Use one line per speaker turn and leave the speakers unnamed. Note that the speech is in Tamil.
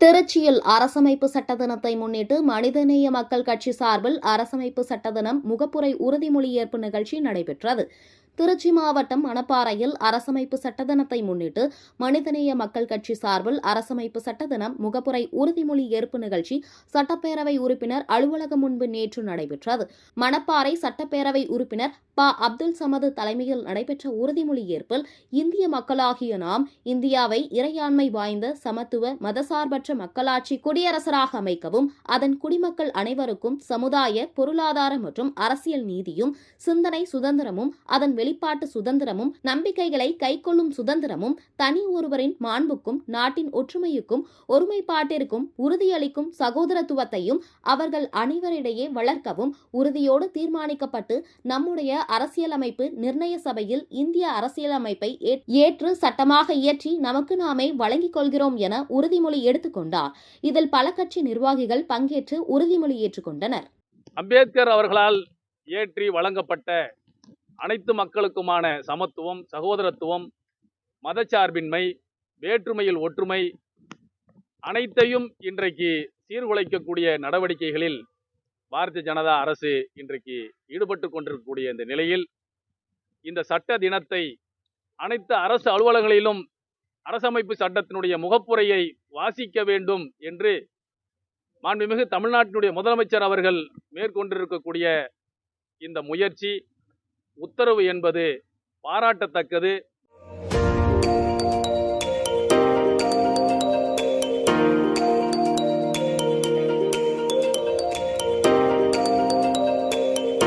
திருச்சியில் அரசமைப்பு சட்ட தினத்தை முன்னிட்டு மனிதநேய மக்கள் கட்சி சார்பில் அரசமைப்பு சட்ட தினம் முகப்புரை உறுதிமொழி ஏற்பு நிகழ்ச்சி நடைபெற்றது. திருச்சி மாவட்டம் மணப்பாறையில் அரசமைப்பு சட்ட தினத்தை முன்னிட்டு மனிதநேய மக்கள் கட்சி சார்பில் அரசமைப்பு சட்ட தினம் முகப்புரை உறுதிமொழி ஏற்பு நிகழ்ச்சி சட்டப்பேரவை உறுப்பினர் அலுவலகம் முன்பு நேற்று நடைபெற்றது. மணப்பாறை சட்டப்பேரவை உறுப்பினர் ப. அப்துல் சமது தலைமையில் நடைபெற்ற உறுதிமொழி ஏற்பில் இந்திய மக்களாகிய நாம் இந்தியாவை இறையாண்மை வாய்ந்த சமத்துவ மதசார்பற்ற மக்களாட்சி குடியரசராக அமைக்கவும் அதன் குடிமக்கள் அனைவருக்கும் சமுதாய பொருளாதார மற்றும் அரசியல் நீதியும் சிந்தனை சுதந்திரமும் அதன் வெளிப்பாட்டு சுதந்திரமும் நம்பிக்கைகளை கைக்கொள்ளும் சுதந்திரமும் தனி ஒருவரின் மாண்புக்கும் நாட்டின் ஒற்றுமைக்கும் ஒருமைப்பாட்டிற்கும் உறுதியளிக்கும் சகோதரத்துவத்தையும் அவர்கள் அனைவரிடையே வளர்க்கவும் உறுதியோடு தீர்மானிக்கப்பட்டு நம்முடைய அரசியலமைப்பு நிர்ணய சபையில் இந்திய அரசியலமைப்பை ஏற்று சட்டமாக இயற்றி நமக்கு நாமே வழங்கிக் கொள்கிறோம் என உறுதிமொழி எடுத்துக்கொண்டார். இதில் பல கட்சி நிர்வாகிகள் பங்கேற்று உறுதிமொழி ஏற்றுக்கொண்டனர்.
அம்பேத்கர் அவர்களால் ஏற்றி வழங்கப்பட்ட அனைத்து மக்களுக்குமான சமத்துவம், சகோதரத்துவம், மதச்சார்பின்மை, வேற்றுமையில் ஒற்றுமை அனைத்தையும் இன்றைக்கு சீர்குலைக்கக்கூடிய நடவடிக்கைகளில் பாரதிய ஜனதா அரசு இன்றைக்கு ஈடுபட்டு கொண்டிருக்கக்கூடிய இந்த நிலையில் இந்த சட்ட தினத்தை அனைத்து அரசு அலுவலகங்களிலும் அரசமைப்பு சட்டத்தினுடைய முகப்புரையை வாசிக்க வேண்டும் என்று மாண்புமிகு தமிழ்நாட்டினுடைய முதலமைச்சர் அவர்கள் மேற்கொண்டிருக்கக்கூடிய இந்த முயற்சி, உத்தரவு என்பது பாராட்டத்தக்கது.